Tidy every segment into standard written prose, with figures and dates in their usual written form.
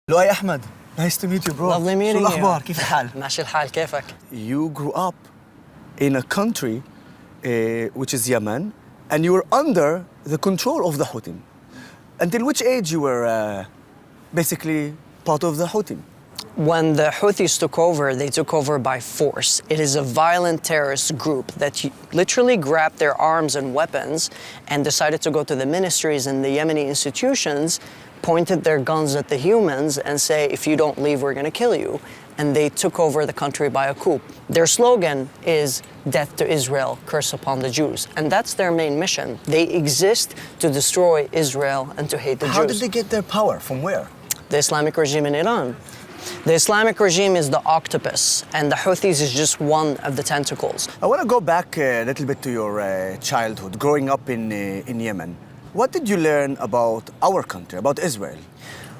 Luai Ahmed, nice to meet you, bro. Lovely meeting you. شو الأخبار؟ كيف الحال؟ ماشي الحال كيفك؟ You grew up in a country which is Yemen, and you were under the control of the Houthi. Until which age you were basically part of the Houthi? When the Houthis took over, they took over by force. It is a violent terrorist group that literally grabbed their arms and weapons and decided to go to the ministries and the Yemeni institutions, pointed their guns at the humans and say, if you don't leave, we're going to kill you. And they took over the country by a coup. Their slogan is death to Israel, curse upon the Jews. And that's their main mission. They exist to destroy Israel and to hate the Jews. How did they get their power? From where? The Islamic regime in Iran. The Islamic regime is the octopus, and the Houthis is just one of the tentacles. I want to go back a little bit to your childhood, growing up in Yemen. What did you learn about our country, about Israel?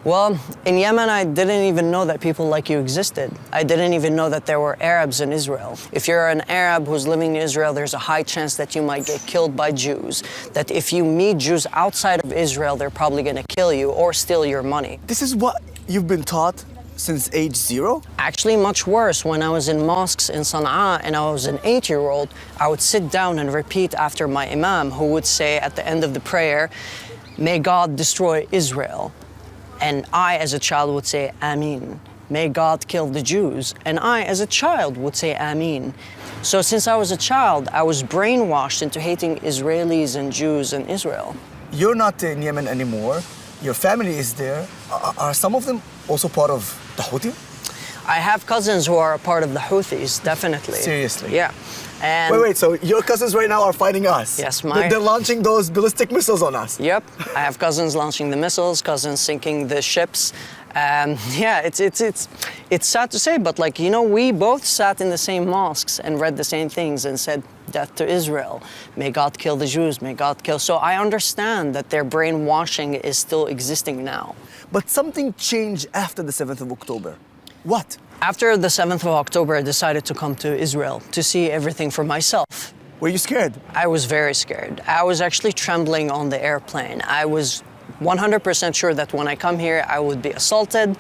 Well, in Yemen, I didn't even know that people like you existed. I didn't even know that there were Arabs in Israel. If you're an Arab who's living in Israel, there's a high chance that you might get killed by Jews. That if you meet Jews outside of Israel, they're probably going to kill you or steal your money. This is what you've been taught since age 0? Actually, much worse. When I was in mosques in Sana'a and I was an 8-year-old, I would sit down and repeat after my imam, who would say at the end of the prayer, "May God destroy Israel." And I, as a child, would say, Ameen. May God kill the Jews. And I, as a child, would say, Ameen. So since I was a child, I was brainwashed into hating Israelis and Jews and Israel. You're not in Yemen anymore. Your family is there. Are some of them also part of the Houthi? I have cousins who are a part of the Houthis, definitely. Seriously? Yeah. And Wait, so your cousins right now are fighting us? Yes, They're launching those ballistic missiles on us? Yep. I have cousins launching the missiles, cousins sinking the ships. Yeah, it's sad to say, but like, you know, we both sat in the same mosques and read the same things and said, death to Israel. May God kill the Jews, may God kill. So I understand that their brainwashing is still existing now. But something changed after the 7th of October. What? After the 7th of October, I decided to come to Israel to see everything for myself. Were you scared? I was very scared. I was actually trembling on the airplane. I was 100% sure that when I come here, I would be assaulted.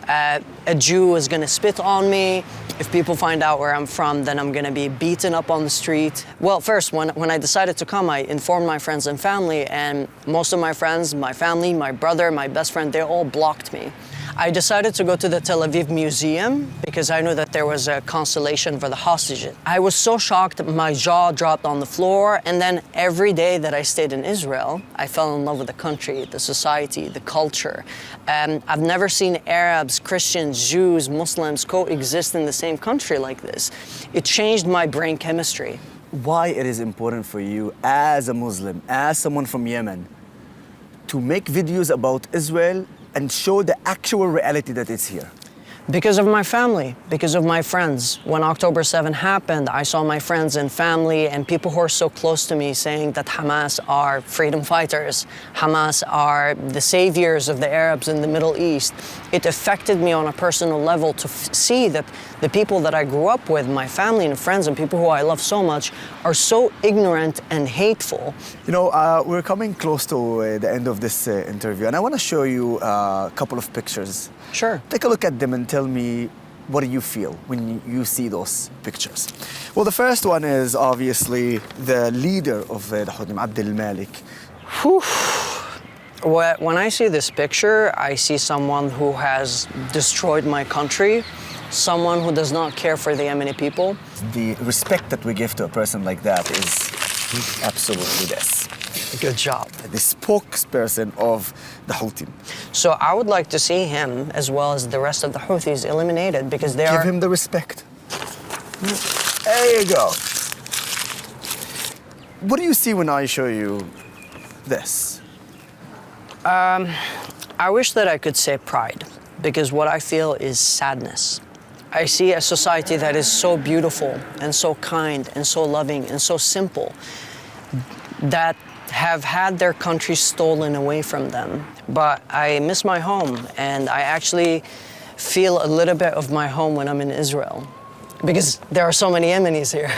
A Jew was going to spit on me. If people find out where I'm from, then I'm going to be beaten up on the street. Well, first, when I decided to come, I informed my friends and family, and most of my friends, my family, my brother, my best friend, they all blocked me. I decided to go to the Tel Aviv Museum because I knew that there was a consolation for the hostages. I was so shocked, my jaw dropped on the floor, and then every day that I stayed in Israel, I fell in love with the country, the society, the culture. I've never seen Arabs, Christians, Jews, Muslims coexist in the same country like this. It changed my brain chemistry. Why it is important for you as a Muslim, as someone from Yemen, to make videos about Israel and show the actual reality that is here? Because of my family, because of my friends. When October 7 happened, I saw my friends and family and people who are so close to me saying that Hamas are freedom fighters. Hamas are the saviors of the Arabs in the Middle East. It affected me on a personal level to see that the people that I grew up with, my family and friends and people who I love so much, are so ignorant and hateful. You know, we're coming close to the end of this interview, and I want to show you a couple of pictures. Sure. Take a look at them and tell me, what do you feel when you see those pictures? Well, the first one is obviously the leader of the Houthi, Abdel Malik. Whew. When I see this picture, I see someone who has destroyed my country, someone who does not care for the Yemeni people. The respect that we give to a person like that is absolutely this. Good job. The spokesperson of the Houthi. So I would like to see him, as well as the rest of the Houthis, eliminated because they Give him the respect. There you go. What do you see when I show you this? I wish that I could say pride, because what I feel is sadness. I see a society that is so beautiful and so kind and so loving and so simple that have had their country stolen away from them. But I miss my home, and I actually feel a little bit of my home when I'm in Israel, because there are so many Yemenis here.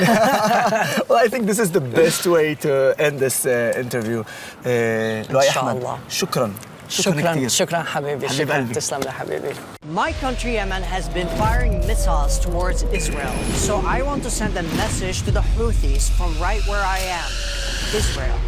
Well, I think this is the best way to end this interview. Luai Ansar Ahmed, Allah. shukran. شكرا شكرا حبيبي حبيب شكرا قلبي. تسلم لي حبيبي. My country Yemen has been firing missiles towards Israel, so I want to send a message to the Houthis from right where I am. Israel,